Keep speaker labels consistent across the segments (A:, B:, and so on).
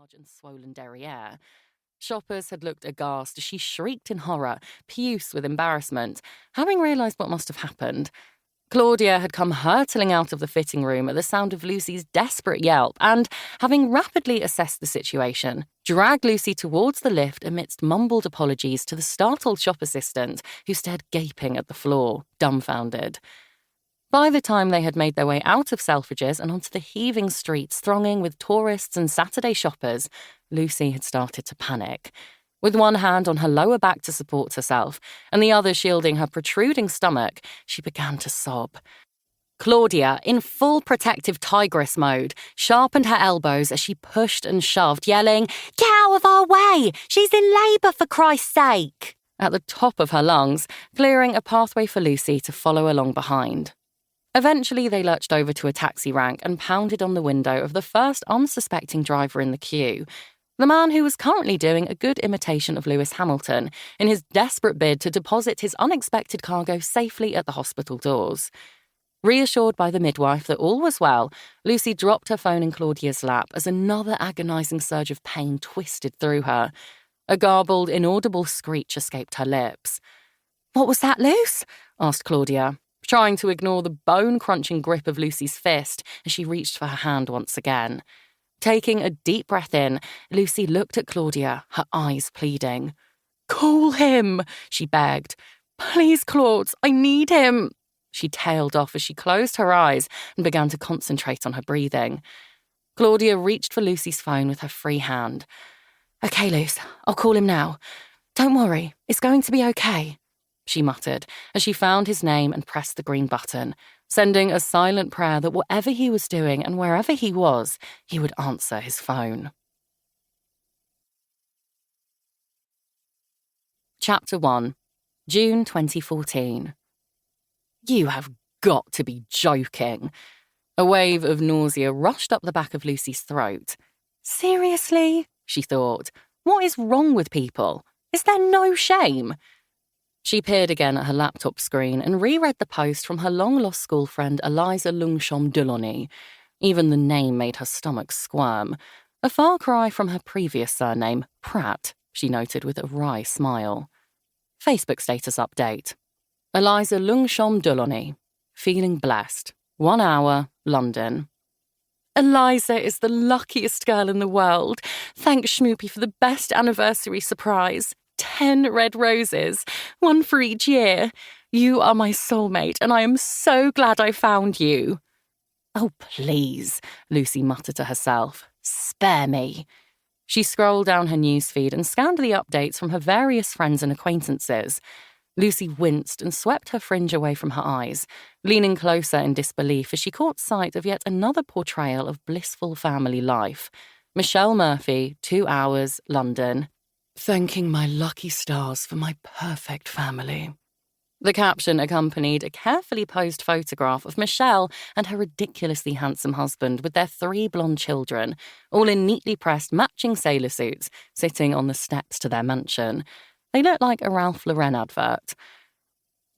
A: large and swollen derriere. Shoppers had looked aghast as she shrieked in horror, puce with embarrassment, having realised what must have happened. Claudia had come hurtling out of the fitting room at the sound of Lucy's desperate yelp and, having rapidly assessed the situation, dragged Lucy towards the lift amidst mumbled apologies to the startled shop assistant, who stared gaping at the floor, dumbfounded. By the time they had made their way out of Selfridges and onto the heaving streets thronging with tourists and Saturday shoppers, Lucy had started to panic. With one hand on her lower back to support herself, and the other shielding her protruding stomach, she began to sob. Claudia, in full protective tigress mode, sharpened her elbows as she pushed and shoved, yelling, "Get out of our way! She's in labour, for Christ's sake!" at the top of her lungs, clearing a pathway for Lucy to follow along behind. Eventually, they lurched over to a taxi rank and pounded on the window of the first unsuspecting driver in the queue, the man who was currently doing a good imitation of Lewis Hamilton in his desperate bid to deposit his unexpected cargo safely at the hospital doors. Reassured by the midwife that all was well, Lucy dropped her phone in Claudia's lap as another agonising surge of pain twisted through her. A garbled, inaudible screech escaped her lips. "What was that, Luce?" asked Claudia, trying to ignore the bone-crunching grip of Lucy's fist as she reached for her hand once again. Taking a deep breath in, Lucy looked at Claudia, her eyes pleading. "Call him," she begged. "Please, Claude, I need him." She tailed off as she closed her eyes and began to concentrate on her breathing. Claudia reached for Lucy's phone with her free hand. "Okay, Luce, I'll call him now. Don't worry, it's going to be okay," she muttered as she found his name and pressed the green button, sending a silent prayer that whatever he was doing and wherever he was, he would answer his phone. Chapter 1, June 2014. "You have got to be joking." A wave of nausea rushed up the back of Lucy's throat. "Seriously?" she thought. "What is wrong with people? Is there no shame?" She peered again at her laptop screen and reread the post from her long-lost school friend Eliza Lungshom Delaunay. Even the name made her stomach squirm. A far cry from her previous surname, Pratt, she noted with a wry smile. Facebook status update. Eliza Lungshom Delaunay. Feeling blessed. 1 hour, London. "Eliza is the luckiest girl in the world. Thanks, Schmoopy, for the best anniversary surprise. 10 red roses, 1 for each year. You are my soulmate, and I am so glad I found you." "Oh, please," Lucy muttered to herself. "Spare me." She scrolled down her newsfeed and scanned the updates from her various friends and acquaintances. Lucy winced and swept her fringe away from her eyes, leaning closer in disbelief as she caught sight of yet another portrayal of blissful family life. Michelle Murphy, 2 hours, London. "Thanking my lucky stars for my perfect family." The caption accompanied a carefully posed photograph of Michelle and her ridiculously handsome husband with their 3 blonde children, all in neatly pressed matching sailor suits, sitting on the steps to their mansion. They looked like a Ralph Lauren advert.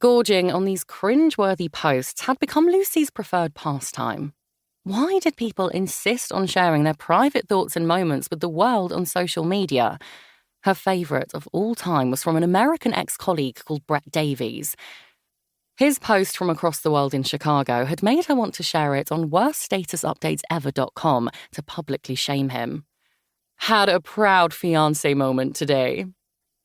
A: Gorging on these cringe-worthy posts had become Lucy's preferred pastime. Why did people insist on sharing their private thoughts and moments with the world on social media? Her favourite of all time was from an American ex-colleague called Brett Davies. His post from across the world in Chicago had made her want to share it on worststatusupdatesever.com to publicly shame him. "Had a proud fiancé moment today.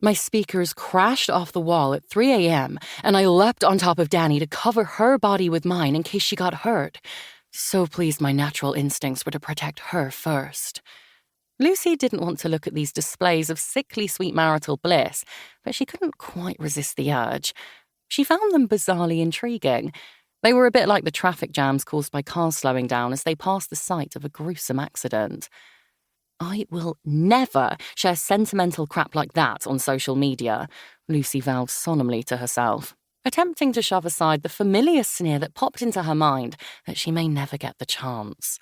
A: My speakers crashed off the wall at 3 a.m. and I leapt on top of Danny to cover her body with mine in case she got hurt. So pleased my natural instincts were to protect her first." Lucy didn't want to look at these displays of sickly sweet marital bliss, but she couldn't quite resist the urge. She found them bizarrely intriguing. They were a bit like the traffic jams caused by cars slowing down as they passed the site of a gruesome accident. "I will never share sentimental crap like that on social media," Lucy vowed solemnly to herself, attempting to shove aside the familiar sneer that popped into her mind that she may never get the chance.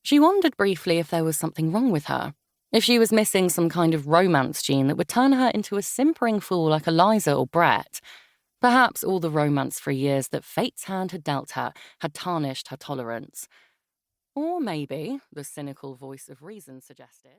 A: She wondered briefly if there was something wrong with her, if she was missing some kind of romance gene that would turn her into a simpering fool like Eliza or Brett. Perhaps all the romance-free years that fate's hand had dealt her had tarnished her tolerance. Or maybe, the cynical voice of reason suggested,